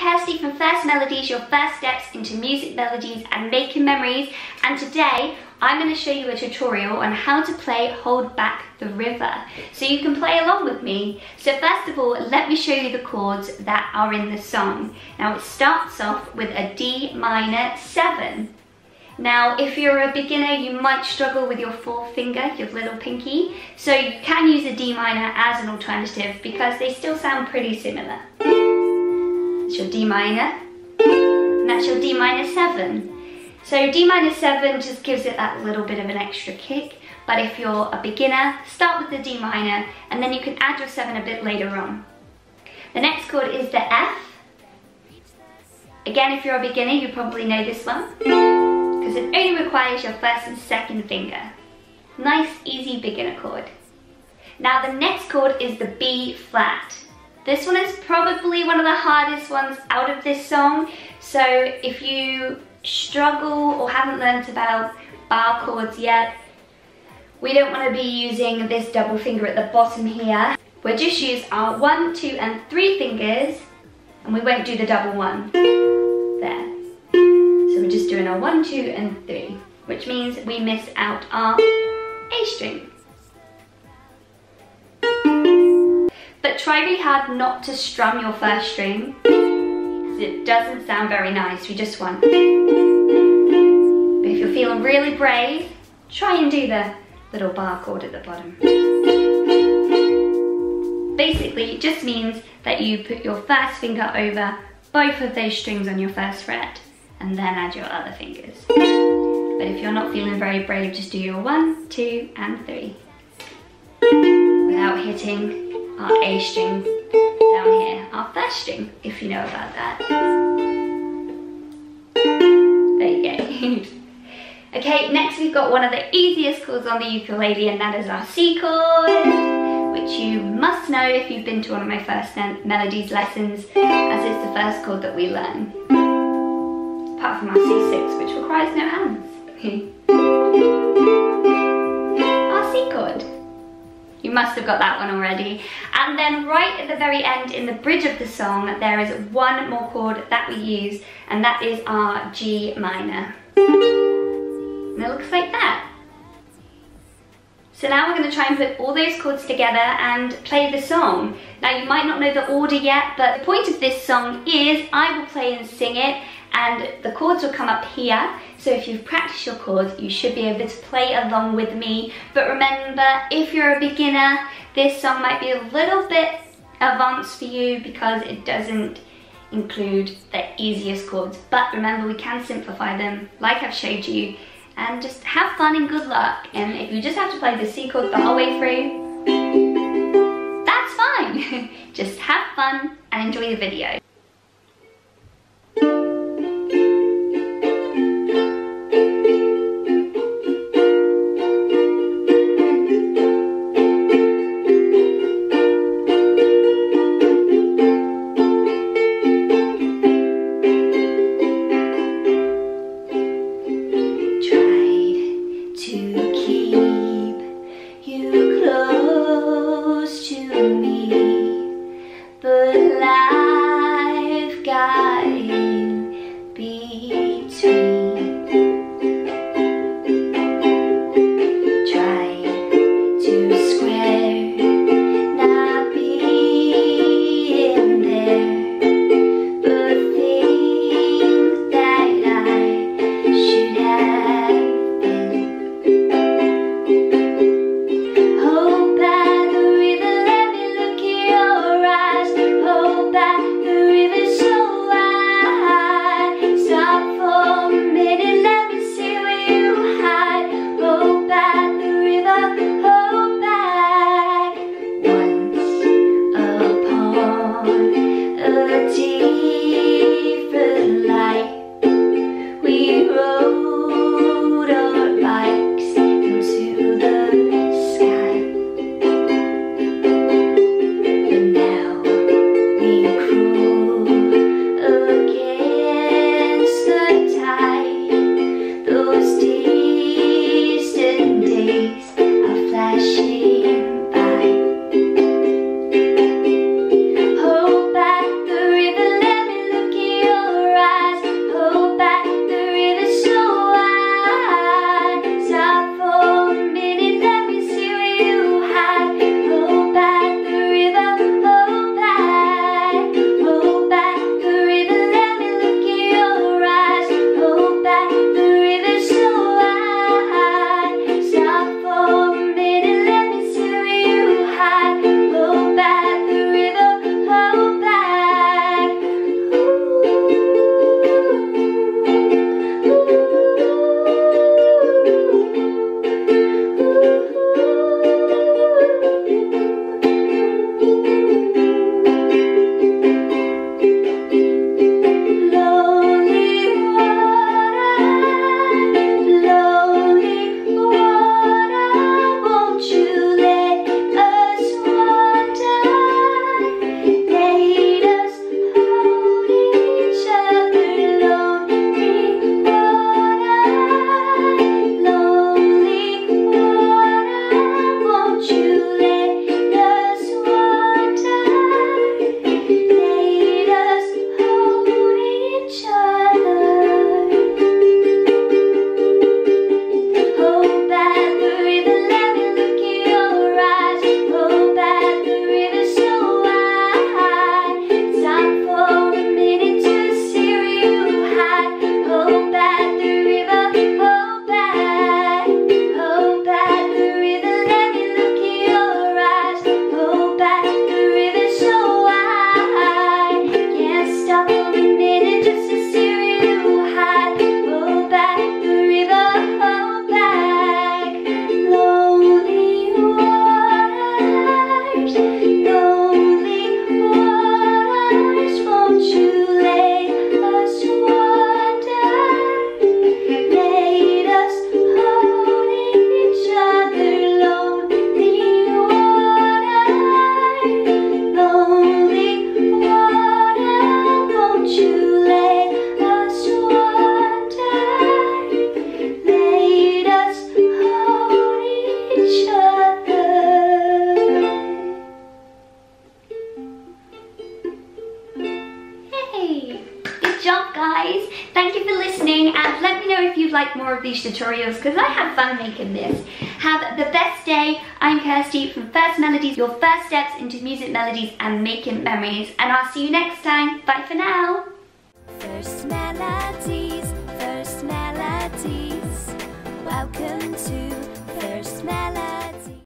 Kirsty from First Melodies, your first steps into music, melodies and making memories. And today I'm going to show you a tutorial on how to play Hold Back the River, so you can play along with me. So first of all, let me show you the chords that are in the song. Now it starts off with a D minor 7. Now if you're a beginner, you might struggle with your fourth finger, your little pinky, so you can use a D minor as an alternative because they still sound pretty similar. That's your D minor, and that's your D minor 7. So D minor 7 just gives it that little bit of an extra kick, but if you're a beginner, start with the D minor and then you can add your 7 a bit later on. The next chord is the F. Again, if you're a beginner, you probably know this one, because it only requires your first and second finger. Nice, easy beginner chord. Now the next chord is the B flat. This one is probably one of the hardest ones out of this song, so if you struggle or haven't learnt about bar chords yet, we don't want to be using this double finger at the bottom here. We'll just use our 1, 2 and 3 fingers, and we won't do the double one. There. So we're just doing our 1, 2 and 3, which means we miss out our A string. But try really hard not to strum your first string, because it doesn't sound very nice. We just want. But if you're feeling really brave, try and do the little bar chord at the bottom. Basically, it just means that you put your first finger over both of those strings on your first fret and then add your other fingers. But if you're not feeling very brave, just do your 1, 2 and 3 without hitting our A string down here, our first string, if you know about that. There you go. Okay, next we've got one of the easiest chords on the ukulele, and that is our C chord, which you must know if you've been to one of my First Melodies lessons, as it's the first chord that we learn. Apart from our C6, which requires no hands. Our C chord. You must have got that one already. And then right at the very end, in the bridge of the song, there is one more chord that we use, and that is our G minor. And it looks like that. So now we're going to try and put all those chords together and play the song. Now you might not know the order yet, but the point of this song is I will play and sing it, and the chords will come up here. So if you've practiced your chords, you should be able to play along with me. But remember, if you're a beginner, this song might be a little bit advanced for you because it doesn't include the easiest chords. But remember, we can simplify them like I've showed you, and just have fun and good luck. And if you just have to play the C chord the whole way through, that's fine. Just have fun and enjoy the video. But life high, hold back the river, hold back. Guys, thank you for listening, and let me know if you'd like more of these tutorials because I have fun making this. Have the best day. I'm Kirsty from First Melodies, your first steps into music, melodies and making memories, and I'll see you next time. Bye for now. First Melodies, welcome